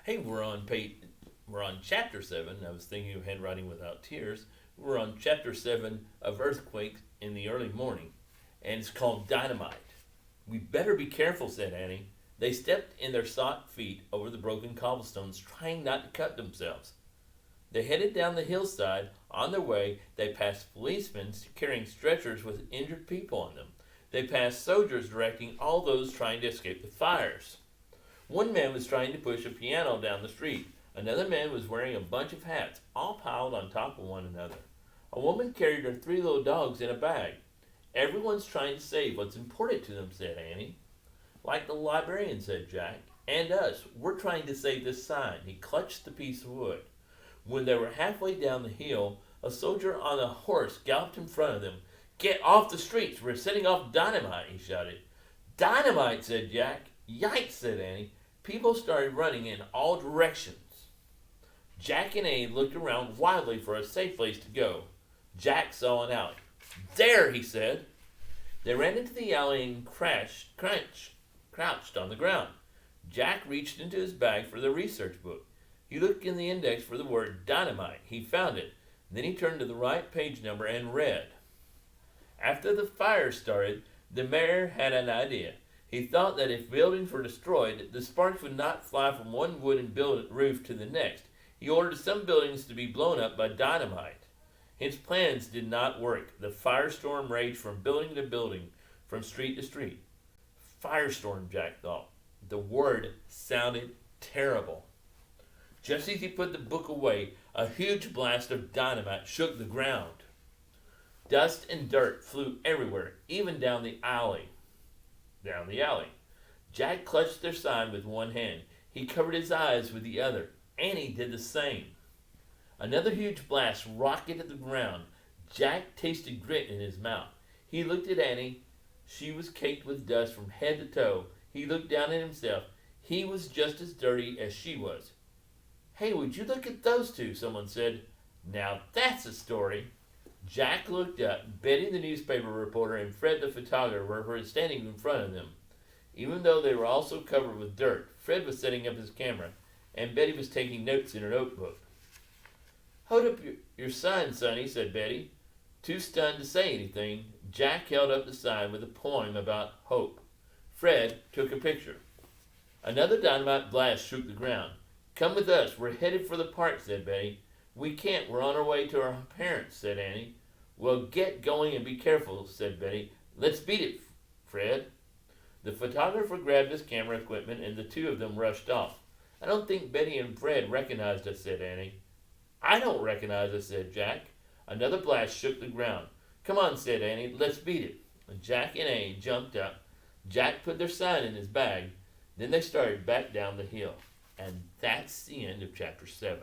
Hey, we're on chapter 7. I was thinking of handwriting without tears. We're on chapter 7 of Earthquakes in the Early Morning, and it's called Dynamite. We better be careful, said Annie. They stepped in their sock feet over the broken cobblestones, trying not to cut themselves. They headed down the hillside. On their way, they passed policemen carrying stretchers with injured people on them. They passed soldiers directing all those trying to escape the fires. One man was trying to push a piano down the street. Another man was wearing a bunch of hats, all piled on top of one another. A woman carried her 3 little dogs in a bag. Everyone's trying to save what's important to them, said Annie. Like the librarian, said Jack. And us. We're trying to save this sign. He clutched the piece of wood. When they were halfway down the hill, a soldier on a horse galloped in front of them. Get off the streets. We're setting off dynamite, he shouted. Dynamite, said Jack. Yikes, said Annie. People started running in all directions. Jack and Annie looked around wildly for a safe place to go. Jack saw an alley. There, he said. They ran into the alley and crouched on the ground. Jack reached into his bag for the research book. He looked in the index for the word dynamite. He found it. Then he turned to the right page number and read. After the fire started, the mayor had an idea. He thought that if buildings were destroyed, the sparks would not fly from one wooden roof to the next. He ordered some buildings to be blown up by dynamite. His plans did not work. The firestorm raged from building to building, from street to street. Firestorm, Jack thought. The word sounded terrible. Just as he put the book away, a huge blast of dynamite shook the ground. Dust and dirt flew everywhere, even down the alley. Jack clutched their sign with one hand. He covered his eyes with the other. Annie did the same. Another huge blast rocketed the ground. Jack tasted grit in his mouth. He looked at Annie. She was caked with dust from head to toe. He looked down at himself. He was just as dirty as she was. Hey, would you look at those two? Someone said. Now that's a story. Jack looked up. Betty, the newspaper reporter, and Fred, the photographer, were standing in front of them. Even though they were also covered with dirt, Fred was setting up his camera, and Betty was taking notes in her notebook. Hold up your sign, Sonny, said Betty. Too stunned to say anything, Jack held up the sign with a poem about hope. Fred took a picture. Another dynamite blast shook the ground. Come with us. We're headed for the park, said Betty. We can't. We're on our way to our parents, said Annie. Well, get going and be careful, said Betty. Let's beat it, Fred. The photographer grabbed his camera equipment and the two of them rushed off. I don't think Betty and Fred recognized us, said Annie. I don't recognize us, said Jack. Another blast shook the ground. Come on, said Annie. Let's beat it. Jack and Annie jumped up. Jack put their sign in his bag. Then they started back down the hill. And that's the end of chapter 7.